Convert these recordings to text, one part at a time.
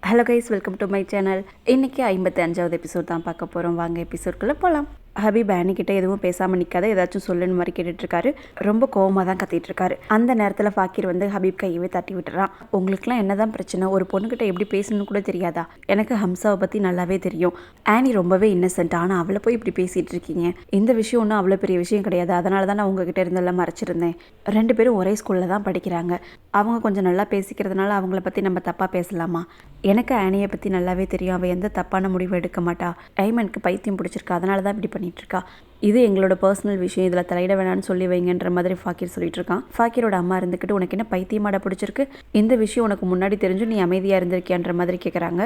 Hello guys, welcome to my channel. இன்றைக்கி 55வது episode தான் பார்க்க போகிறோம். வாங்க எபிசோட்குள்ளே போகலாம். ஹபீப் ஆனிக்கிட்ட எதுவும் பேசாமல் நிற்காத, ஏதாச்சும் சொல்லுன்னு மாதிரி கேட்டுட்ருக்காரு. ரொம்ப கோவமாக தான் கத்திட்டுருக்காரு. அந்த நேரத்தில் ஃபாக்கிர் வந்து ஹபீப் கையவே தட்டி விட்டுறான். உங்களுக்குலாம் என்ன தான் பிரச்சனை? ஒரு பொண்ணுக்கிட்ட எப்படி பேசணும்னு கூட தெரியாதா? எனக்கு ஹம்சாவை பற்றி நல்லாவே தெரியும். ஆனி ரொம்பவே இன்னசென்ட், ஆனால் அவளை போய் இப்படி பேசிகிட்டு இருக்கீங்க. இந்த விஷயம் ஒன்றும் அவ்வளோ பெரிய விஷயம் கிடையாது. அதனால தான் நான் உங்ககிட்ட இருந்தெல்லாம் மறைச்சிருந்தேன். 2 பேரும் ஒரே ஸ்கூலில் தான் படிக்கிறாங்க. அவங்க கொஞ்சம் நல்லா பேசிக்கிறதுனால அவங்கள பற்றி நம்ம தப்பாக பேசலாமா? எனக்கு ஆனியை பற்றி நல்லாவே தெரியும். அவள் எந்த தப்பான முடிவு எடுக்க மாட்டா. ஐமனுக்கு பைத்தியம் பிடிச்சிருக்கா, அதனால தான் இப்படி பண்ணிகிட்ருக்கா. இது எங்களோட பர்சனல் விஷயம், இதில் தலையிட வேணான்னு சொல்லி வைங்கன்ற மாதிரி ஃபாக்கிர் சொல்லிட்டு இருக்கான். ஃபாக்கிரோட அம்மா இருந்துக்கிட்டு, உனக்கு என்ன பைத்தியமாட பிடிச்சிருக்கு? இந்த விஷயம் உனக்கு முன்னாடி தெரிஞ்சு நீ அமைதியாக இருந்திருக்கியான்ற மாதிரி கேட்குறாங்க.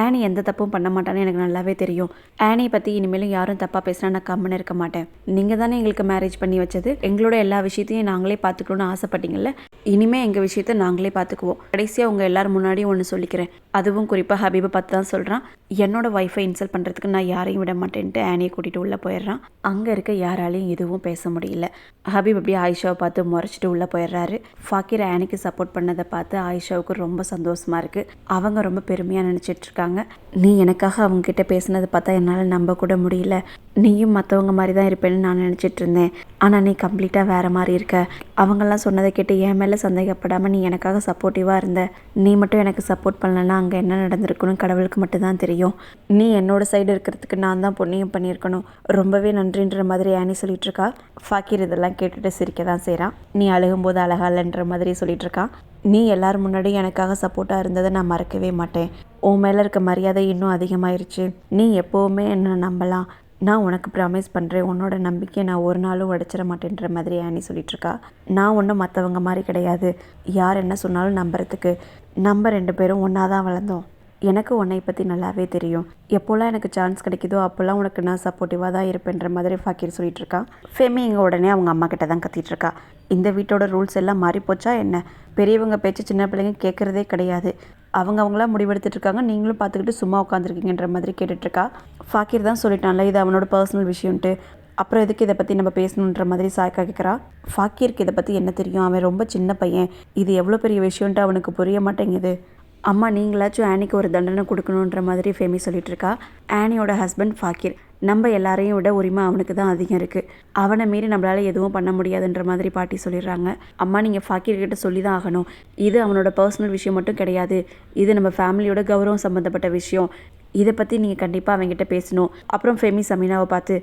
ஆனி எந்த தப்பும் பண்ண மாட்டான்னு எனக்கு நல்லாவே தெரியும். ஆனியை பற்றி இனிமேலும் யாரும் தப்பாக பேசினா நான் கம்முன்னு இருக்க மாட்டேன். நீங்கள் தானே எங்களுக்கு மேரேஜ் பண்ணி வச்சது. எங்களோட எல்லா விஷயத்தையும் நாங்களே பார்த்துக்கணும்னு ஆசைப்பட்டீங்கல்ல. இனிமேல் எங்கள் விஷயத்த நாங்களே பார்த்துக்குவோம். கடைசியாக உங்கள் எல்லோரும் முன்னாடியும் ஒன்று சொல்லிக்கிறேன். அதுவும் குறிப்பாக ஹபீபை பார்த்து தான் சொல்கிறான். என்னோட ஒய்ஃபை இன்சல்ட் பண்ணுறதுக்கு நான் யாரையும் விட மாட்டேன்ட்டு ஆனியை கூட்டிகிட்டு உள்ளே போயிடுறான். அங்கே இருக்க யாராலையும் எதுவும் பேச முடியல. ஹபீப் அப்படியே ஆயிஷாவை பார்த்து முறைச்சிட்டு உள்ளே போயிடுறாரு. ஃபாக்கிர் ஆனிக்கு சப்போர்ட் பண்ணதை பார்த்து ஆயிஷாவுக்கு ரொம்ப சந்தோஷமாக இருக்குது. அவங்க ரொம்ப பெருமையாக நினச்சிட்ருக்காங்க. நீ எனக்காக அவங்கக்கிட்ட பேசுனதை பார்த்தா என்னால் நம்ப கூட முடியல. நீயும் மற்றவங்க மாதிரி தான் இருப்பேன்னு நான் நினச்சிட்டு இருந்தேன். ஆனால் நீ கம்ப்ளீட்டாக வேறு மாதிரி இருக்க. அவங்கெல்லாம் சொன்னதை கேட்டு என் மேலே சந்தேகப்படாமல் நீ எனக்காக சப்போர்ட்டிவாக இருந்த. நீ மட்டும் எனக்கு சப்போர்ட் பண்ணலன்னா அங்கே என்ன நடந்திருக்குன்னு கடவுளுக்கு மட்டும்தான் தெரியும். நீ என்னோட சைடு இருக்கிறதுக்கு நான் தான் புண்ணியம் பண்ணியிருக்கணும். ரொம்பவே நன்றின்ற மாதிரி ஆனி சொல்லிட்டு இருக்கா. ஃபாக்கிர் இதெல்லாம் கேட்டுட்டு சிரிக்க தான் செய்கிறான். நீ அழுகும்போது அழகா இல்லைன்ற மாதிரி சொல்லிட்டு இருக்கான். நீ எல்லாரும் முன்னாடி எனக்காக சப்போர்ட்டாக இருந்ததை நான் மறக்கவே மாட்டேன். உன் மேலே இருக்க மரியாதை இன்னும் அதிகமாயிருச்சு. நீ எப்போவுமே என்னை நம்பலாம். நான் உனக்கு ப்ராமிஸ் பண்ணுறேன், உன்னோட நம்பிக்கையை நான் ஒரு நாளும் உடைச்சிட மாட்டேன்ற மாதிரி ஆனி சொல்லிகிட்ருக்கா. நான் ஒன்றும் மற்றவங்க மாதிரி கிடையாது. யார் என்ன சொன்னாலும் நம்புறதுக்கு. நம்ம 2 பேரும் ஒன்றா தான் வளர்ந்தோம். எனக்கு உன்னை பற்றி நல்லாவே தெரியும். எப்போல்லாம் எனக்கு சான்ஸ் கிடைக்குதோ அப்போல்லாம் உனக்கு நான் சப்போர்ட்டிவாக தான் இருப்பேன்ற மாதிரி ஃபாக்கிர் சொல்லிகிட்ருக்கான். ஃபெமி இங்கே உடனே அவங்க அம்மா கிட்ட தான் கத்திகிட்ருக்கா. இந்த வீட்டோட ரூல்ஸ் எல்லாம் மாறிப்போச்சா என்ன? பெரியவங்க பேச்சு சின்ன பிள்ளைங்க கேட்குறதே கிடையாது. அவங்களாம் முடிவெடுத்துட்டு இருக்காங்க, நீங்களும் பார்த்துக்கிட்டு சும்மா உட்காந்துருக்கீங்கன்ற மாதிரி கேட்டுட்ருக்கா. ஃபாக்கிர் தான் சொல்லிட்டான்ல இது அவனோட பர்சனல் விஷயம்ன்ட்டு. அப்புறம் எதுக்கு இதை பற்றி நம்ம பேசணுன்ற மாதிரி சாய்க்கா கேட்குறா. ஃபாக்கிருக்கு இதை பற்றி என்ன தெரியும்? அவன் ரொம்ப சின்ன பையன். இது எவ்வளோ பெரிய விஷயம்ன்ட்டு அவனுக்கு புரிய மாட்டேங்குது. அம்மா நீங்களாச்சும் ஆனிக்கு ஒரு தண்டனை கொடுக்கணுன்ற மாதிரி ஃபெமி சொல்லிகிட்ருக்கா. ஆனியோட ஹஸ்பண்ட் ஃபாக்கிர். நம்ம எல்லாரையும் விட உரிமை அவனுக்கு தான் அதிகம் இருக்குது. அவனை மீறி நம்மளால் எதுவும் பண்ண முடியாதுன்ற மாதிரி பாட்டி சொல்லிடுறாங்க. அம்மா நீங்கள் ஃபாக்கிர்கிட்ட சொல்லி தான் ஆகணும். இது அவனோட பர்சனல் விஷயம் மட்டும் கிடையாது. இது நம்ம ஃபேமிலியோட கௌரவம் சம்மந்தப்பட்ட விஷயம். இதை பற்றி நீங்கள் கண்டிப்பாக அவங்ககிட்ட பேசணும். அப்புறம் ஃபெமி சமீனாவை பார்த்து,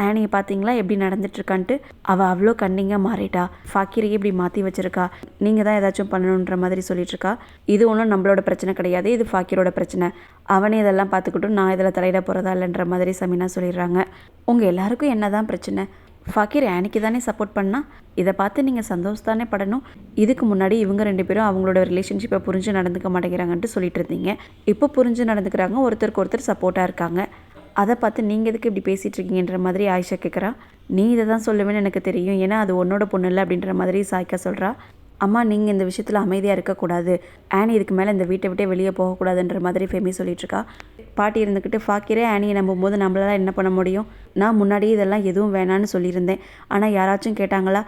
ஆனியை பார்த்தீங்களா எப்படி நடந்துட்டுருக்கான்ட்டு? அவள் அவ்வளோ கன்னிங்காக மாறிட்டா. ஃபாக்கிரையே இப்படி மாற்றி வச்சுருக்கா. நீங்கள் தான் ஏதாச்சும் பண்ணணுன்ற மாதிரி சொல்லிட்டுருக்கா. இது ஒன்றும் நம்மளோட பிரச்சனை கிடையாது, இது ஃபாக்கிரோட பிரச்சனை. அவனே இதெல்லாம் பார்த்துக்கிட்டும் நான் இதில் தலையிட போகிறதா இல்லைன்ற மாதிரி சமீனா சொல்லிடுறாங்க. உங்கள் எல்லாருக்கும் என்ன தான் பிரச்சனை? ஃபாக்கிர் ஆனிக்கு தானே சப்போர்ட் பண்ணால் இதை பார்த்து நீங்கள் சந்தோஷத்தானே படணும். இதுக்கு முன்னாடி இவங்க 2 பேரும் அவங்களோட ரிலேஷன்ஷிப்பை புரிஞ்சு நடந்துக்க மாட்டேங்கிறாங்கன்ட்டு சொல்லிட்டு இருந்தீங்க. இப்போ புரிஞ்சு நடந்துக்கிறாங்க, ஒருத்தருக்கு ஒருத்தர் சப்போர்ட்டாக இருக்காங்க. அதை பார்த்து நீங்கள் எதுக்கு இப்படி பேசிகிட்டு இருக்கீங்கன்ற மாதிரி ஆயிஷா கேட்குறா. நீ இதை தான் சொல்லுவேன்னு எனக்கு தெரியும், ஏன்னா அது உன்னோட பொண்ணு இல்லை அப்படின்ற மாதிரி சாய்க்கா சொல்கிறா. அம்மா நீங்கள் இந்த விஷயத்தில் அமைதியாக இருக்கக்கூடாது. ஆனி இதுக்கு மேலே இந்த வீட்டை விட்டே வெளியே போகக்கூடாதுன்ற மாதிரி ஃபெமி சொல்லிகிட்ருக்கா. பாட்டி இருந்துக்கிட்டு ஃபாக்கிரே ஆனியை நம்பும்போது நம்மளால் என்ன பண்ண முடியும்? நான் முன்னாடியே இதெல்லாம் எதுவும் வேணான்னு சொல்லியிருந்தேன். ஆனால் யாராச்சும் கேட்டாங்களா?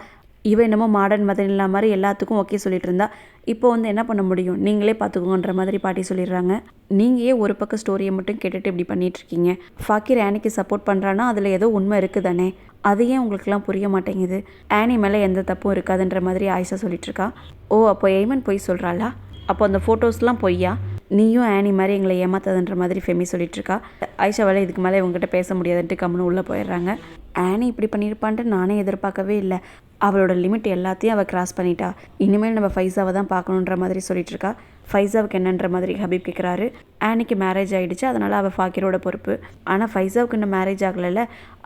இவன் என்னமோ மாடர்ன் மதம் இல்லாத மாதிரி எல்லாத்துக்கும் ஓகே சொல்லிட்டு இருந்தா. இப்போ வந்து என்ன பண்ண முடியும்? நீங்களே பார்த்துக்கோங்கன்ற மாதிரி பாட்டி சொல்லிடுறாங்க. நீங்கள் ஏன் ஒரு பக்கம் ஸ்டோரியை மட்டும் கேட்டுட்டு இப்படி பண்ணிகிட்ருக்கீங்க? ஃபாக்கிர் ஆனிக்கு சப்போர்ட் பண்ணுறான்னா அதில் ஏதோ உண்மை இருக்குது தானே? அது ஏன் உங்களுக்குலாம் புரிய மாட்டேங்குது? ஆனி மேலே எந்த தப்பும் இருக்காதுன்ற மாதிரி ஆயிஷா சொல்லிகிட்ருக்கா. ஓ, அப்போ எய்மன் பொய் சொல்கிறாளா? அப்போ அந்த ஃபோட்டோஸ்லாம் பொய்யா? நீயும் ஆனி மாதிரி எங்களை ஏமாத்தாதுன்ற மாதிரி ஃபெமி சொல்லிகிட்ருக்கா. ஆயிஷாவால் இதுக்கு மேலே இவங்ககிட்ட பேச முடியாதுன்ட்டு கம்முன்னு உள்ளே போயிடுறாங்க. ஆனி இப்படி பண்ணியிருப்பான்ட்டு நானே எதிர்பார்க்கவே இல்லை. அவளோட லிமிட் எல்லாத்தையும் அவள் கிராஸ் பண்ணிட்டா. இனிமேல் நம்ம ஃபைஸாவை தான் பார்க்கணுன்ற மாதிரி சொல்லிகிட்ருக்கா. ஃபைஸாவுக்கு என்னன்ற மாதிரி ஹபீப் கேட்குறாரு. ஆனிக்கு மேரேஜ் ஆகிடுச்சு, அதனால் அவள் ஃபாக்கிரோட பொறுப்பு. ஆனால் ஃபைஸாவுக்கு இன்னும் மேரேஜ் ஆகலைல்ல.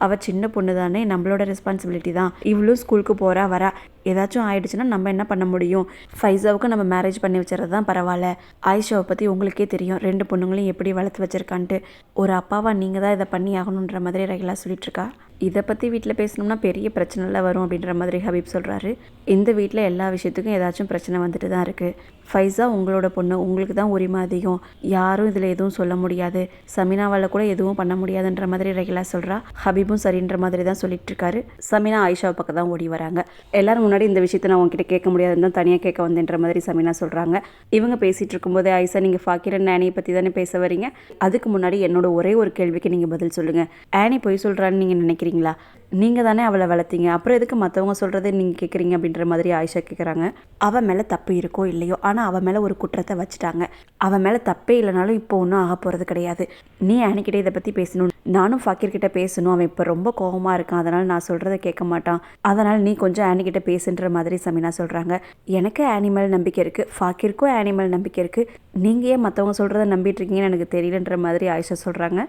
அவள் சின்ன பொண்ணு தானே, நம்மளோட ரெஸ்பான்சிபிலிட்டி தான். இவ்வளோ ஸ்கூலுக்கு போகிறா வரா. ஏதாச்சும் ஆயிடுச்சுன்னா நம்ம என்ன பண்ண முடியும்? ஃபைஸாவுக்கு நம்ம மேரேஜ் பண்ணி வச்சுறது தான் பரவாயில்ல. ஆயிஷாவை பற்றி உங்களுக்கே தெரியும், 2 பொண்ணுங்களையும் எப்படி வளர்த்து வச்சுருக்கான்ட்டு. ஒரு அப்பாவா நீங்கள் தான் இதை பண்ணி ஆகணுன்ற மாதிரி ரெகுலா சொல்லிகிட்ருக்கா. இதை பற்றி வீட்டில் பேசணும்னா பெரிய பிரச்சனைலாம் வரும் அப்படின்ற மாதிரி ஹபீப் சொல்கிறாரு. இந்த வீட்டில் எல்லா விஷயத்துக்கும் ஏதாச்சும் பிரச்சனை வந்துட்டு தான் இருக்குது. ஃபைஸா உங்களோட பொண்ணு, உங்களுக்கு தான் உரிமை அதிகம். யாரும் இதில் எதுவும் சொல்ல முடியாது. சமீனாவால் கூட எதுவும் பண்ண முடியாதுன்ற மாதிரி ரெகுலா சொல்கிறா. ஹபீபும் சரின்ற மாதிரி தான் சொல்லிட்டு இருக்காரு. சமீனா ஆயிஷாவை பக்கம் தான் ஓடி வராங்க. எல்லாரும் முன்னாடி முன்னாடி இந்த விஷயத்தை நான் உங்ககிட்ட கேட்க முடியாதுன்னு தான் தனியாக கேட்க வந்தேன்ற மாதிரி சமீனா சொல்கிறாங்க. இவங்க பேசிகிட்டு இருக்கும்போதே ஆயிஷா, நீங்கள் ஃபாக்கிர் அண்ட் ஆனியை பற்றி தானே பேச வரீங்க, அதுக்கு முன்னாடி என்னோட ஒரே ஒரு கேள்விக்கு நீங்கள் பதில் சொல்லுங்கள். ஆனி பொய் சொல்கிறான்னு நீங்கள் நினைக்கிறீங்களா? நீங்கள் தானே அவளை வளர்த்தீங்க, அப்புறம் எதுக்கு மற்றவங்க சொல்கிறதே நீங்கள் கேட்குறீங்க அப்படின்ற மாதிரி ஆயிஷா கேட்குறாங்க. அவன் மேலே தப்பு இருக்கோ இல்லையோ, ஆனால் அவன் மேலே ஒரு குற்றத்தை வச்சுட்டாங்க. அவன் மேலே தப்பே இல்லைனாலும் இப்போ ஒன்றும் ஆக போகிறது கிடையாது. நீ ஆனிக்கிட்ட இதை பற்றி பேசணும், நானும் ஃபாக்கிர்கிட்ட பேசணும். அவன் இப்போ ரொம்ப கோபமாக இருக்கான், அதனால் நான் சொல்கிறத கேட்க மாட்டான், அதனால் நீ கொஞ்சம் ஆனிக்கிட்ட பேசுன்ற மாதிரி சமீனா சொல்கிறாங்க. எனக்கு ஆனிமல் நம்பிக்கை இருக்குது, ஃபாக்கிருக்கும் ஆனிமல் நம்பிக்கை இருக்குது, நீங்கள் ஏன் மற்றவங்க சொல்கிறத நம்பிட்டு இருக்கீங்கன்னு எனக்கு தெரியலன்ற மாதிரி ஆயிஷா சொல்கிறாங்க.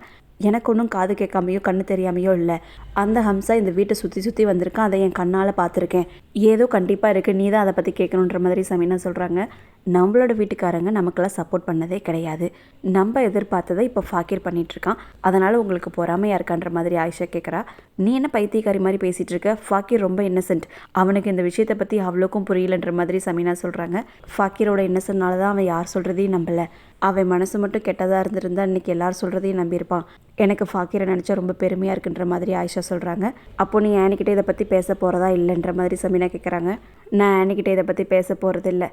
எனக்கு ஒன்றும் காது கேட்காமையோ கண்ணு தெரியாமையோ இல்லை. அந்த ஹம்சா இந்த வீட்டை சுற்றி சுற்றி வந்திருக்கான், அதை என் கண்ணால் பார்த்துருக்கேன். ஏதோ கண்டிப்பாக இருக்குது, நீ தான் அதை பற்றி கேட்கணுன்ற மாதிரி சமீனா சொல்கிறாங்க. நம்மளோட வீட்டுக்காரங்க நமக்கெல்லாம் சப்போர்ட் பண்ணதே கிடையாது. நம்ம எதிர்பார்த்ததை இப்போ ஃபாக்கிர் பண்ணிகிட்ருக்கான், அதனால் உங்களுக்கு பொறாமையாக இருக்கான்ற மாதிரி ஆயிஷா கேட்குறா. நீ என்ன பைத்தியக்காரி மாதிரி பேசிகிட்டு இருக்க? ஃபாக்கிர் ரொம்ப இன்னசென்ட், அவனுக்கு இந்த விஷயத்தை பற்றி அவ்வளோக்கும் புரியலன்ற மாதிரி சமீனா சொல்கிறாங்க. ஃபாக்கிரோட இன்னசென்ட்னால தான் அவன் யார் சொல்கிறதையும் நம்பலை. அவன் மனசு மட்டும் கெட்டதாக இருந்திருந்தா இன்றைக்கி எல்லாரும் சொல்கிறதையும் நம்பியிருப்பான். எனக்கு ஃபாக்கிரை நினச்சா ரொம்ப பெருமையாக இருக்குன்ற மாதிரி ஆயிஷா சொல்கிறாங்க. அப்போ நீ ஆனிக்கிட்டே இதை பற்றி பேச போகிறதா இல்லைன்ற மாதிரி சமீனா கேட்குறாங்க. நான் ஆனிக்கிட்டே இதை பற்றி பேச போகிறது இல்லை,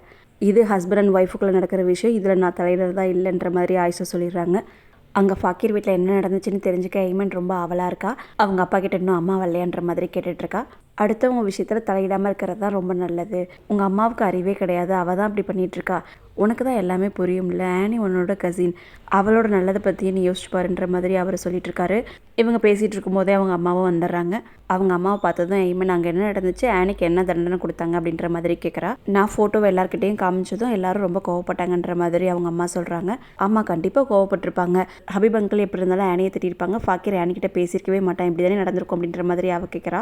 இது ஹஸ்பண்ட் அண்ட் ஒய்ஃபுக்குள்ளே நடக்கிற விஷயம், இதில் நான் தலையிடறதா இல்லைன்ற மாதிரி ஆயிஷா சொல்லிடுறாங்க. அங்கே ஃபாக்கிர் வீட்டில் என்ன நடந்துச்சுன்னு தெரிஞ்சுக்க ஐமன் ரொம்ப ஆவலாக இருக்கா. அவங்க அப்பா கிட்ட இன்னும் அம்மா வரலையான்ற மாதிரி கேட்டுட்ருக்கா. அடுத்தவங்க விஷயத்தில் தலையிடாமல் இருக்கிறது தான் ரொம்ப நல்லது. உங்கள் அம்மாவுக்கு அறிவே கிடையாது, அவள் தான் அப்படி பண்ணிகிட்ருக்கா. உனக்கு தான் எல்லாமே புரியும்ல, ஆனி உன்னோட கசின், அவளோட நல்லதை பற்றியே நீ யோசிச்சு பாருன்ற மாதிரி அவர் சொல்லிட்டுருக்காரு. இவங்க பேசிகிட்டு இருக்கும்போதே அவங்க அம்மாவும் வந்துடுறாங்க. அவங்க அம்மாவை பார்த்ததும் ஐமன் அங்கே என்ன நடந்துச்சு, ஆனிக்கு என்ன தண்டனை கொடுத்தாங்க அப்படின்ற மாதிரி கேட்குறா. நான் ஃபோட்டோவை எல்லாருக்கிட்டையும் காமிச்சதும் எல்லாரும் ரொம்ப கோவப்பட்டாங்கன்ற மாதிரி அவங்க அம்மா சொல்கிறாங்க. அம்மா கண்டிப்பாக கோவப்பட்டிருப்பாங்க. ஹபீப் அங்கிள் எப்படி இருந்தாலும் ஆனியை திட்டிருப்பாங்க, ஃபாக்கிர் ஆனிக்கிட்ட பேசியிருக்கவே மாட்டான், இப்படி தானே நடந்திருக்கும் அப்படின்ற மாதிரி அவள் கேட்குறா.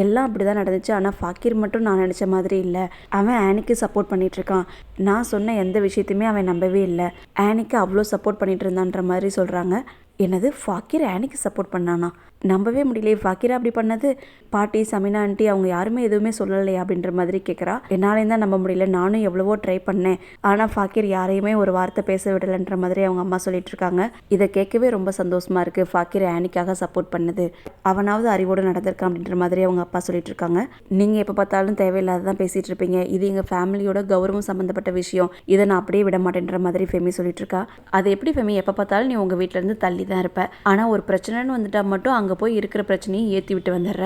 எல்லாம் அப்படி தான் நடந்துச்சு, ஆனால் ஃபாக்கிர் மட்டும் நான் நினச்ச மாதிரி இல்லை. அவன் ஆனிக்கு சப்போர்ட் பண்ணிகிட்ருக்கான். நான் சொன்ன எந்த விஷயத்தையுமே அவன் நம்பவே இல்லை. ஆனிக்கு அவ்வளோ சப்போர்ட் பண்ணிகிட்டு இருந்தான்ற மாதிரி சொல்கிறாங்க. என்னது, ஃபாக்கிர் ஆனிக்கு சப்போர்ட் பண்ணானா? நம்பவே முடியலையே, ஃபாக்கிரா அப்படி பண்ணது? பாட்டி, சமீனா ஆண்டி அவங்க யாருமே எதுவுமே சொல்லலையா அப்படின்ற மாதிரி கேட்குறா. என்னாலேயும் தான் நம்ப முடியல, நானும் எவ்வளவோ ட்ரை பண்ணேன், ஆனால் ஃபாக்கிர் யாரையுமே ஒரு வார்த்தை பேச விடலைன்ற மாதிரி அவங்க அம்மா சொல்லிட்டு இருக்காங்க. இதை கேட்கவே ரொம்ப சந்தோஷமாக இருக்குது. ஃபாக்கிர் ஆனிக்காக சப்போர்ட் பண்ணது, அவனாவது அறிவோடு நடந்திருக்கான் அப்படின்ற மாதிரி அவங்க அப்பா சொல்லிட்டு இருக்காங்க. நீங்கள் எப்போ பார்த்தாலும் தேவையில்லாததான் பேசிகிட்டு இருப்பீங்க, இது எங்கள் ஃபேமிலியோட கௌரவம் சம்மந்தப்பட்ட விஷயம், இதை நான் அப்படியே விட மாட்டேன்ற மாதிரி ஃபெமி சொல்லிட்டு இருக்கா. அது எப்படி ஃபெமி, எப்போ பார்த்தாலும் நீ உங்கள் வீட்டிலேருந்து தள்ளி தான் இருப்ப, ஆனால் ஒரு பிரச்சனைன்னு வந்துட்டால் மட்டும் அங்கே போய் இருக்கிற பிரச்சனையை ஏற்றி விட்டு வந்துடுற,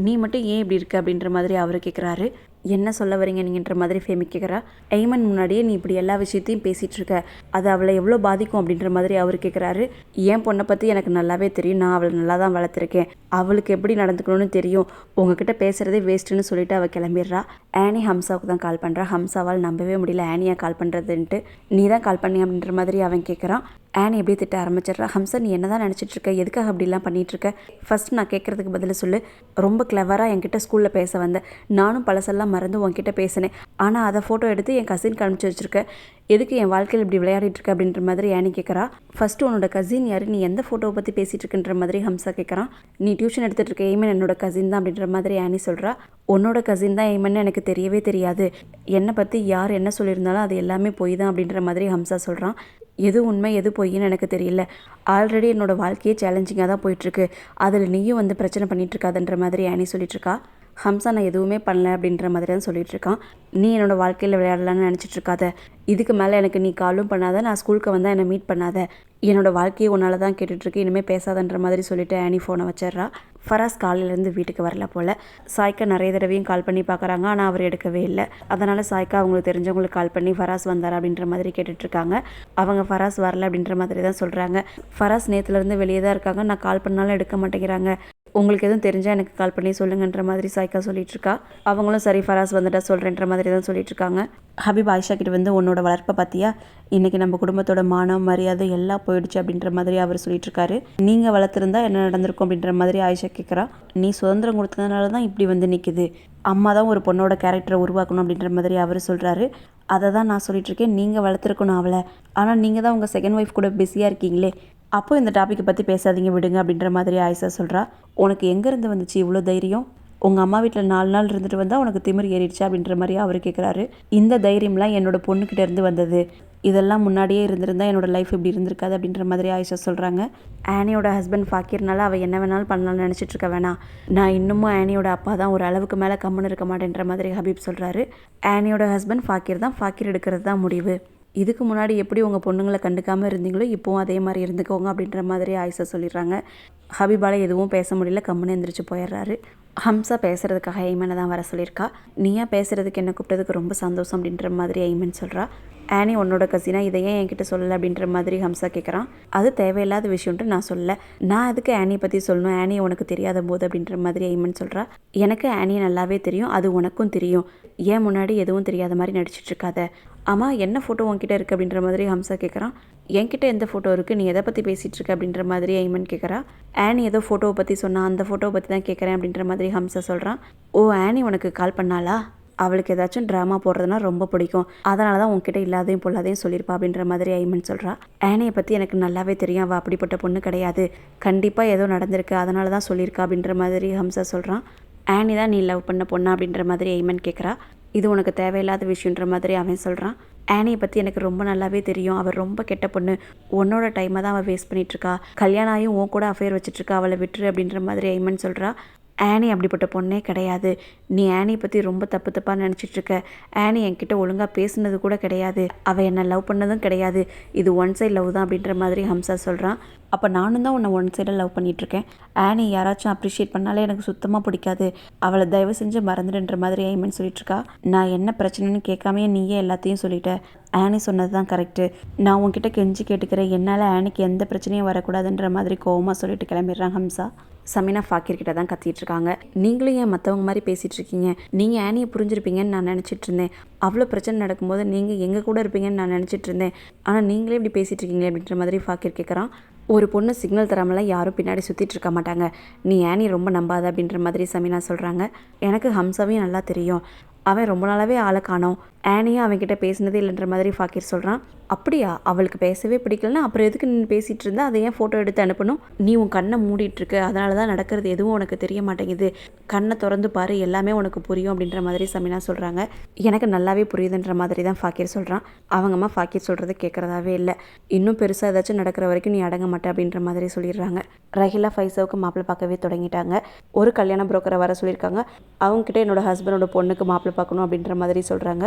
நீ மட்டும் ஏன் இப்படி இருக்க அப்படின்ற மாதிரி அவர் கேட்குறாரு. என்ன சொல்ல வரீங்க நீங்கன்ற மாதிரி ஃபேமி கேட்குறா. ஐமன் முன்னாடியே நீ இப்படி எல்லா விஷயத்தையும் பேசிகிட்டு இருக்க, அது அவளை எவ்வளோ பாதிக்கும் அப்படின்ற மாதிரி அவர் கேட்குறாரு. என் பொண்ணை பற்றி எனக்கு நல்லாவே தெரியும், நான் அவளை நல்லா தான் வளர்த்துருக்கேன், அவளுக்கு எப்படி நடந்துக்கணும்னு தெரியும், உங்ககிட்ட பேசுகிறதே வேஸ்ட்டுன்னு சொல்லிட்டு அவள் கிளம்பிடுறா. ஆனி ஹம்சாவுக்கு தான் கால் பண்ணுறா. ஹம்சாவால் நம்பவே முடியல ஆனியா கால் பண்ணுறதுன்ட்டு. நீ தான் கால் பண்ணி அப்படின்ற மாதிரி அவன் கேட்குறான். ஆனி எப்படியே திட்ட ஆரம்பிச்சிடுறா. ஹம்சா, நீ என்ன தான் நினச்சிட்ருக்க, எதுக்காக அப்படிலாம் பண்ணிகிட்ருக்க, ஃபஸ்ட் நான் கேட்குறதுக்கு பதில் சொல்லு. ரொம்ப கிளவராக என்கிட்ட ஸ்கூலில் பேச வந்தேன், நானும் பழசெல்லாம் மறந்து உன்கிட்ட பேசினேன், ஆனால் அதை ஃபோட்டோ எடுத்து என் கசின் காமிச்சு வச்சுருக்க, எதுக்கு என் வாழ்க்கையில் இப்படி விளையாடிட்டுருக்க அப்படின்ற மாதிரி ஆனி கேட்குறா. ஃபஸ்ட்டு உன்னோட கசின் யார், நீ எந்த ஃபோட்டோவை பற்றி பேசிகிட்டு இருக்குன்ற மாதிரி ஹம்சா கேட்குறான். நீ டியூஷன் எடுத்துகிட்டு இருக்க எய்மன் என்னோட கசின் தான் அப்படின்ற மாதிரி ஆனி சொல்கிறா. உன்னோட கசின் தான் எய்மன்னு எனக்கு தெரியவே தெரியாது, என்னை பற்றி யார் என்ன சொல்லியிருந்தாலும் அது எல்லாமே பொய் தான் அப்படின்ற மாதிரி ஹம்சா சொல்கிறான். எது உண்மை எது பொய்ன்னு எனக்கு தெரியல, ஆல்ரெடி என்னோடய வாழ்க்கையே சேலஞ்சிங்காக தான் போயிட்டுருக்கு, அதில் நீயும் வந்து பிரச்சனை பண்ணிகிட்ருக்காதுன்ற மாதிரி ஆனி சொல்லிட்டுருக்கா. ஹம்சா நான் எதுவுமே பண்ணல அப்படின்ற மாதிரி தான் சொல்லிகிட்ருக்கான். நீ என்னோடய வாழ்க்கையில் விளையாடலான்னு நினச்சிட்ருக்காத, இதுக்கு மேலே எனக்கு நீ காலும் பண்ணாத, நான் ஸ்கூலுக்கு வந்தால் என்னை மீட் பண்ணாத, என்னோடய வாழ்க்கையை உன்னால் தான் கேட்டுட்ருக்கு, இனிமேல் பேசாதன்ற மாதிரி சொல்லிவிட்டு ஆனி ஃபோனை வச்சிட்றா. ஃபராஸ் காலையிலேருந்து வீட்டுக்கு வரல போல். சாய்க்கா நிறைய தடவையும் கால் பண்ணி பார்க்குறாங்க, ஆனால் அவர் எடுக்கவே இல்லை. அதனால் சாய்க்கா அவங்களுக்கு தெரிஞ்சவங்களுக்கு கால் பண்ணி ஃபராஸ் வந்தார் அப்படின்ற மாதிரி கேட்டுட்ருக்காங்க. அவங்க ஃபராஸ் வரல அப்படின்ற மாதிரி தான் சொல்கிறாங்க. ஃபராஸ் நேற்றுலேருந்து வெளியே தான் இருக்காங்க, நான் கால் பண்ணாலும் எடுக்க மாட்டேங்கிறாங்க, உங்களுக்கு எதுவும் தெரிஞ்சால் எனக்கு கால் பண்ணி சொல்லுங்கன்ற மாதிரி சாய்க்கா சொல்லிகிட்ருக்கா. அவங்களும் சரி ஃபராஸ் வந்துட்டா சொல்கிறேன்ற மாதிரி தான் சொல்லிகிட்ருக்காங்க. ஹபீப் ஆயிஷா கிட்ட வந்து உன்னோட வளர்ப்பை பார்த்தியா, இன்றைக்கி நம்ம குடும்பத்தோட மானம் மரியாதை எல்லாம் போயிடுச்சு அப்படின்ற மாதிரி அவர் சொல்லிகிட்ருக்காரு. நீங்கள் வளர்த்துருந்தா என்ன நடந்திருக்கும் அப்படின்ற மாதிரி ஆயிஷா கேட்குறா. நீ சுதந்திரம் கொடுத்ததுனால தான் இப்படி வந்து நிற்குது, அம்மா தான் ஒரு பொண்ணோட கேரக்டரை உருவாக்கணும் அப்படின்ற மாதிரி அவர் சொல்கிறாரு. அதை தான் நான் சொல்லிகிட்ருக்கேன், நீங்கள் வளர்த்துருக்கணும் அவளை, ஆனால் நீங்கள் தான் உங்கள் செகண்ட் ஒய்ஃப் கூட பிஸியாக இருக்கீங்களே, அப்போ இந்த டாப்பிக்கை பற்றி பேசாதீங்க விடுங்க அப்படின்ற மாதிரி ஆயிஷா சொல்கிறா. உனக்கு எங்கேருந்து வந்துச்சு இவ்வளோ தைரியம், உங்கள் அம்மா வீட்டில் 4 நாள் இருந்துட்டு வந்தால் உனக்கு திமிர் ஏறிடுச்சா அப்படின்ற மாதிரி அவர் கேட்குறாரு. இந்த தைரியம்லாம் என்னோடய பொண்ணுக்கிட்ட இருந்து வந்தது, இதெல்லாம் முன்னாடியே இருந்திருந்தால் என்னோடய லைஃப் இப்படி இருந்திருக்காது அப்படின்ற மாதிரி ஆயிஷா சொல்கிறாங்க. ஆனியோட ஹஸ்பண்ட் ஃபாக்கிர்னால அவள் என்ன வேணாலும் பண்ணலாம்னு நினச்சிட்டு இருக்க வேணாம். நான் இன்னமும் ஆனியோட அப்பா தான், ஒரு அளவுக்கு மேலே கம்முன்னு இருக்க மாட்டேன்ற மாதிரி ஹபீப் சொல்கிறாரு. ஆனியோட ஹஸ்பண்ட் ஃபாக்கிர் தான், ஃபாக்கிர் எடுக்கிறது தான் முடிவு. இதுக்கு முன்னாடி எப்படி உங்கள் பொண்ணுங்களை கண்டுக்காமல் இருந்தீங்களோ இப்போவும் அதே மாதிரி இருந்துக்கோங்க அப்படின்ற மாதிரி ஆயிஷா சொல்லிடுறாங்க. ஹபீபால் எதுவும் பேச முடியல, கம்முன்னு எந்திரிச்சு போயிடுறாரு. ஹம்சா பேசுகிறதுக்காக ஐமனை தான் வர சொல்லியிருக்கா. நீயா பேசுகிறதுக்கு என்ன கூப்பிட்டதுக்கு ரொம்ப சந்தோஷம் அப்படின்ற மாதிரி ஐமன் சொல்கிறா. ஆனி உன்னோட கசினா இதை ஏன் என்கிட்ட சொல்லலை அப்படின்ற மாதிரி ஹம்சா கேட்குறான். அது தேவையில்லாத விஷயம்ன்ட்டு நான் சொல்லலை, நான் அதுக்கு ஆனியை பற்றி சொல்லணும், ஆனி உனக்கு தெரியாத போது அப்படின்ற மாதிரி ஐமன் சொல்கிறா. எனக்கு ஆனியை நல்லாவே தெரியும், அது உனக்கும் தெரியும், ஏன் முன்னாடி எதுவும் தெரியாத மாதிரி நடிச்சிட்டு இருக்காத. ஆமாம் என்ன ஃபோட்டோ உன்கிட்ட இருக்குது அப்படின்ற மாதிரி ஹம்சா கேட்குறான். என்கிட்ட எந்த ஃபோட்டோ இருக்குது, நீ எதை பற்றி பேசிகிட்டு இருக்க அப்படின்ற மாதிரி ஐமன் கேட்குறா. ஆனி ஏதோ ஃபோட்டோவை பற்றி சொன்னால் அந்த ஃபோட்டோவை பற்றி தான் கேட்குறேன் அப்படின்ற மாதிரி ஹம்சா சொல்கிறான். ஓ ஆனி உனக்கு கால் பண்ணாளா, அவளுக்கு ஏதாச்சும் ட்ராமா போடுறதுனா ரொம்ப பிடிக்கும், அதனால தான் உன்கிட்ட இல்லாதையும் பொல்லாதையும் சொல்லியிருப்பா அப்படின்ற மாதிரி ஐமன் சொல்கிறா. ஆனியை பற்றி எனக்கு நல்லாவே தெரியும், அவள் அப்படிப்பட்ட பொண்ணு கிடையாது, கண்டிப்பாக ஏதோ நடந்திருக்கு அதனால தான் சொல்லியிருக்கா அப்படின்ற மாதிரி ஹம்சா சொல்கிறான். ஆனி தான் நீ லவ் பண்ண பொண்ணா அப்படின்ற மாதிரி ஐமன் கேட்குறா. இது உனக்கு தேவையில்லாத விஷயன்ற மாதிரி அவன் சொல்கிறான். ஆனியை பற்றி எனக்கு ரொம்ப நல்லாவே தெரியும், அவள் ரொம்ப கெட்ட பொண்ணு, உன்னோட டைமை தான் அவள் வேஸ்ட் பண்ணிகிட்ருக்கா, கல்யாணம் ஆகியும் உன் கூட அஃபேர் வச்சுட்ருக்கா, அவளை விட்டுரு அப்படின்ற மாதிரி ஐமன் சொல்கிறா. ஆனி அப்படிப்பட்ட பொண்ணே கிடையாது, நீ ஆனியை பற்றி ரொம்ப தப்பாக நினச்சிட்ருக்க, ஆனி என்கிட்ட ஒழுங்காக பேசுனது கூட கிடையாது, அவள் என்னை லவ் பண்ணதும் கிடையாது, இது ஒன் சைட் லவ் தான் அப்படின்ற மாதிரி ஹம்சா சொல்கிறான். அப்போ நானும் தான் உன்னை ஒன் சைடாக லவ் பண்ணிகிட்ருக்கேன், ஆனி யாராச்சும் அப்ரிஷியேட் பண்ணாலே எனக்கு சுத்தமாக பிடிக்காது, அவளை தயவு செஞ்சு மறந்துடுன்ற மாதிரி ஐமன் சொல்லிட்டுருக்கா. நான் என்ன பிரச்சனைன்னு கேட்காமையே நீயே எல்லாத்தையும் சொல்லிட்ட, ஆனி சொன்னது தான் கரெக்டு, நான் உன்கிட்ட கெஞ்சி கேட்டுக்கிறேன், என்னால் ஆனிக்கு எந்த பிரச்சனையும் வரக்கூடாதுன்ற மாதிரி கோவமாக சொல்லிட்டு கிளம்பிடுறான் ஹம்சா. சமீனா ஃபாக்கிர்கிட்ட தான் கத்திட்டு இருக்காங்க. நீங்களும் ஏன் மற்றவங்க மாதிரி பேசிகிட்டு இருக்கீங்க, நீங்கள் ஆனியை புரிஞ்சிருப்பீங்கன்னு நான் நினச்சிட்டு இருந்தேன், அவ்வளோ பிரச்சனை நடக்கும்போது நீங்கள் எங்கள் கூட இருப்பீங்கன்னு நான் நினச்சிட்டு இருந்தேன், ஆனால் நீங்களே இப்படி பேசிகிட்டு இருக்கீங்க அப்படின்ற மாதிரி ஃபாக்கிர் கேட்குறான். ஒரு பொண்ணு சிக்னல் தராமலாம் யாரும் பின்னாடி சுற்றிட்டு இருக்க மாட்டாங்க, நீ ஆனி ரொம்ப நம்பாத அப்படின்ற மாதிரி சமீனா சொல்கிறாங்க. எனக்கு ஹம்சாவையும் நல்லா தெரியும், அவன் ரொம்ப நாளாகவே ஆளை காணோம், ஆனியும் அவன்கிட்ட பேசினதே இல்லைன்ற மாதிரி ஃபாக்கிர் சொல்கிறான். அப்படியா, அவளுக்கு பேசவே பிடிக்கலன்னா அப்புறம் எதுக்கு நீ பேசிகிட்டு இருந்தா, அதை ஏன் ஃபோட்டோ எடுத்து அனுப்பணும், நீ உன் கண்ணை மூடிட்டுருக்க, அதனால தான் நடக்கிறது எதுவும் உனக்கு தெரிய மாட்டேங்குது, கண்ணை திறந்து பாரு எல்லாமே உனக்கு புரியும் அப்படின்ற மாதிரி சமீனா சொல்கிறாங்க. எனக்கு நல்லாவே புரியுதுன்ற மாதிரி தான் ஃபாக்கிர் சொல்கிறான். அவங்கம்மா ஃபாக்கிர் சொல்கிறது கேட்குறதாவே இல்லை, இன்னும் பெருசாக ஏதாச்சும் நடக்கிற வரைக்கும் நீ அடங்க மாட்டே அப்படின்ற மாதிரி சொல்லிடுறாங்க. ரஹிலா ஃபைசாவுக்கு மாப்பிள்ளை பார்க்கவே தொடங்கிட்டாங்க. ஒரு கல்யாண புரோக்கரை வர சொல்லியிருக்காங்க, அவங்ககிட்ட என்னோட ஹஸ்பண்டோட பொண்ணுக்கு மாப்பிள்ளை பார்க்கணும் அப்படின்ற மாதிரி சொல்கிறாங்க.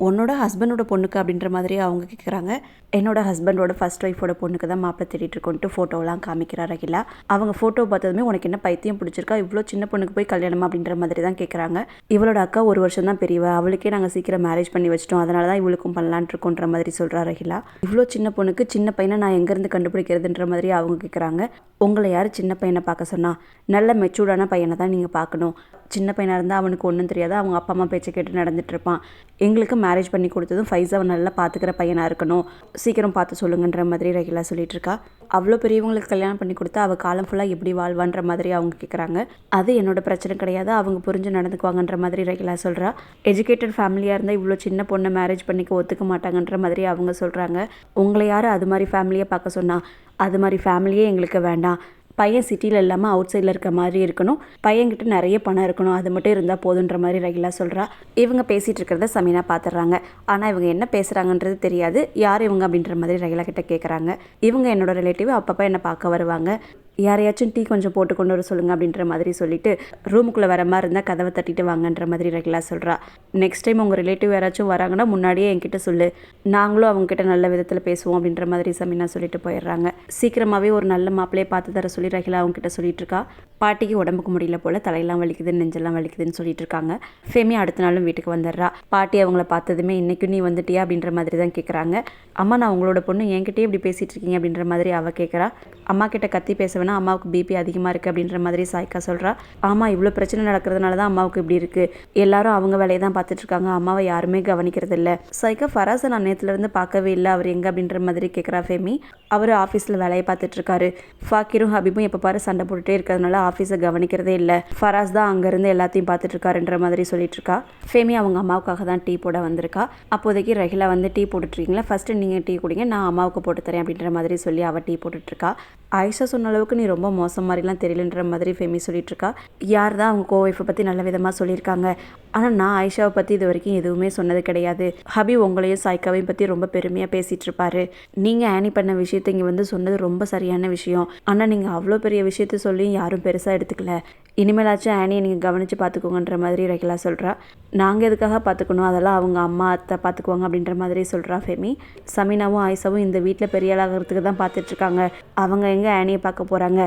உன்னோட ஹஸ்பண்டோட பொண்ணுக்கு அப்படின்ற மாதிரி அவங்க கேட்குறாங்க. என்னோட ஹஸ்பண்டோட ஃபர்ஸ்ட் ஒய்ஃபோட பொண்ணுக்கு தான் மாப்பிள்ளை தேடிட்டு இருக்கோன்ட்டு ஃபோட்டோலாம் காமிக்கிறா ரஹிலா. அவங்க ஃபோட்டோ பார்த்ததுமே உனக்கு என்ன பைத்தியம் பிடிச்சிருக்கா, இவ்வளோ சின்ன பொண்ணுக்கு போய் கல்யாணமா அப்படின்ற மாதிரி தான் கேட்குறாங்க. இவளோட அக்கா 1 வருஷம் தான் பெரியவ, அவளுக்கே நாங்கள் சீக்கிரம் மேரேஜ் பண்ணி வச்சிட்டோம், அதனால தான் இவளுக்கும் பண்ணலான் இருக்கோன்ற மாதிரி சொல்கிறா ரஹிலா. இவ்வளோ சின்ன பொண்ணுக்கு சின்ன பையனை நான் எங்கேருந்து கண்டுபிடிக்கிறதுன்ற மாதிரி அவங்க கேட்குறாங்க. உங்களை யார் சின்ன பையனை பார்க்க சொன்னா, நல்ல மெச்சூர்டான பையனை தான் நீங்கள் பார்க்கணும், சின்ன பையனாக இருந்தால் அவனுக்கு ஒன்றும் தெரியாது, அவங்க அப்பா அம்மா பேச்சை கேட்டு நடந்துட்டு இருப்பான், எங்களுக்கு மேரேஜ் பண்ணி கொடுத்ததும் ஃபைஸாவை நல்லா பார்த்துக்கிற பையனாக இருக்கணும், சீக்கிரம் பார்த்து சொல்லுங்கன்ற மாதிரி ரஹிலா சொல்லிட்டு இருக்கா. அவ்வளோ பெரியவங்களுக்கு கல்யாணம் பண்ணி கொடுத்தா அவள் காலம் ஃபுல்லாக எப்படி வாழ்வான்ற மாதிரி அவங்க கேட்குறாங்க. அது என்னோட பிரச்சனை கிடையாது, அவங்க புரிஞ்சு நடந்துக்குவாங்கன்ற மாதிரி ரஹிலா சொல்கிறா. எஜுகேட்டட் ஃபேமிலியாக இருந்தால் இவ்வளோ சின்ன பொண்ணை மேரேஜ் பண்ணிக்க ஒத்துக்க மாட்டாங்கன்ற மாதிரி அவங்க சொல்கிறாங்க. உங்களை யார் அது மாதிரி ஃபேமிலியை பார்க்க சொன்னா, அது மாதிரி ஃபேமிலியே எங்களுக்கு வேண்டாம், பையன் சிட்டியில் இல்லாமல் அவுட் சைடில் இருக்க மாதிரி இருக்கணும், பையன்கிட்ட நிறைய பணம் இருக்கணும், அது மட்டும் இருந்தால் போதுன்ற மாதிரி ரஹிலா சொல்கிறா. இவங்க பேசிகிட்டு இருக்கிறத சமீனா பார்த்துடுறாங்க. ஆனால் இவங்க என்ன பேசுகிறாங்கன்றது தெரியாது, யார் இவங்க அப்படின்ற மாதிரி ரஹிலா கிட்ட கேட்குறாங்க. இவங்க என்னோட ரிலேட்டிவ், அப்பப்போ என்னை பார்க்க வருவாங்க, யாரையாச்சும் டீ கொஞ்சம் போட்டு கொண்டு வர சொல்லுங்கள் அப்படின்ற மாதிரி சொல்லிட்டு ரூமுக்குள்ளே வர மாதிரி இருந்தால் கதவை தட்டிட்டு வாங்கன்ற மாதிரி ரஹிலா சொல்கிறா. நெக்ஸ்ட் டைம் உங்கள் ரிலேட்டிவ் யாராச்சும் வராங்கன்னா முன்னாடியே என்கிட்ட சொல்லு, நாங்களும் அவங்ககிட்ட நல்ல விதத்தில் பேசுவோம் அப்படின்ற மாதிரி சமீனா சொல்லிட்டு போயிடுறாங்க. சீக்கிரமாகவே ஒரு நல்ல மாப்பிள்ளையை பார்த்து தர சொல்லி ரஹிலா அவங்ககிட்ட சொல்லிட்டு இருக்கா. பாட்டிக்கு உடம்புக்கு முடியல போல், தலையெல்லாம் வலிக்குது, நெஞ்செல்லாம் வலிக்குதுன்னு சொல்லிட்டு இருக்காங்க. ஃபெமி அடுத்த நாளும் வீட்டுக்கு வந்துடுறா. பாட்டி அவங்கள பார்த்ததுமே இன்னைக்கு நீ வந்துட்டியா அப்படின்ற மாதிரி தான் கேட்குறாங்க. அம்மா நான் உங்களோட பொண்ணு, என்கிட்டயே இப்படி பேசிகிட்டு இருக்கீங்க அப்படின்ற மாதிரி அவள் கேட்குறா. அம்மா கிட்ட கத்தி பேச வேணா, அம்மாவுக்கு பிபி அதிகமாக இருக்குது அப்படின்ற மாதிரி சாய்க்கா சொல்கிறா. ஆமாம், இவ்வளோ பிரச்சனை நடக்கிறதுனால தான் அம்மாவுக்கு இப்படி இருக்குது, எல்லாரும் அவங்க வேலையை தான் பார்த்துட்ருக்காங்க, அம்மாவை யாருமே கவனிக்கிறது இல்லை. சாய்க்கா ஃபராஸை நான் நேற்றுலேருந்து பார்க்கவே இல்லை, அவர் எங்கே அப்படின்ற மாதிரி கேட்குறா ஃபெமி. அவர் ஆஃபீஸில் வேலையை பார்த்துட்ருக்காரு, ஃபாக்கிரும் ஹபீபும் எப்போ பாரு சண்டை போட்டுகிட்டே இருக்கிறதுனால ஆஃபீஸை கவனிக்கிறதே இல்லை, ஃபராஸ் தான் அங்கேருந்து எல்லாத்தையும் பார்த்துட்ருக்காருன்ற மாதிரி சொல்லிட்டு இருக்கா. ஃபெமி அவங்க அம்மாவுக்காக தான் டீ போட வந்திருக்கா. அப்போதைக்கு ரஹிலா வந்து டீ போட்டுட்ருக்கீங்களா, ஃபஸ்ட்டு நீங்கள் டீ குடிங்க, நான் அம்மாவுக்கு போட்டு தரேன் அப்படின்ற மாதிரி சொல்லி அவள் டீ போட்டுட்ருக்கா. ஆயிஷா சொன்ன அளவுக்கு பார்க்க நீ ரொம்ப மோசம் மாதிரிலாம் தெரியலன்ற மாதிரி ஃபெமி சொல்லிகிட்ருக்கா. யார் தான் அவங்க கோவைஃபை பற்றி நல்ல விதமாக சொல்லியிருக்காங்க, ஆனால் நான் ஆயிஷாவை பற்றி இது வரைக்கும் எதுவுமே சொன்னது கிடையாது. ஹபி உங்களையும் சாய்க்காவையும் பற்றி ரொம்ப பெருமையாக பேசிகிட்டு இருப்பாரு. நீங்கள் ஆனி பண்ண விஷயத்தை இங்கே வந்து சொன்னது ரொம்ப சரியான விஷயம், ஆனால் நீங்கள் அவ்வளோ பெரிய விஷயத்த சொல்லியும் யாரும் பெருசாக எடுத்துக்கல. இனிமேலாச்சும் ஆனியை நீங்கள் கவனித்து பார்த்துக்கோங்கன்ற மாதிரி ரகிலா சொல்கிறா. நாங்கள் எதுக்காக பார்த்துக்கணும், அதெல்லாம் அவங்க அம்மா அத்தை பார்த்துக்குவாங்க அப்படின்ற மாதிரி சொல்கிறா ஃபெமி. சமீனாவும் ஆயிஷாவும் இந்த வீட்டில் பெரிய ஆளாகிறதுக்கு தான் பார்த்துட்ருக்காங்க. அவங்க எங்கே ஆனியை பார்க்க போகிறாங்க,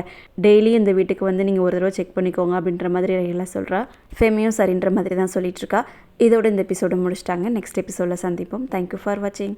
டெய்லியும் இந்த வீட்டுக்கு வந்து நீங்கள் ஒரு தடவை செக் பண்ணிக்கோங்க அப்படின்ற மாதிரி ரகிலா சொல்கிறா. ஃபெமியும் சரின்ற மாதிரி தான் சொல்லிகிட்ருக்கா. இதோட இந்த எபிசோடு முடிச்சிட்டாங்க. நெக்ஸ்ட் எபிசோடில் சந்திப்போம். தேங்க்யூ ஃபார் வாட்சிங்.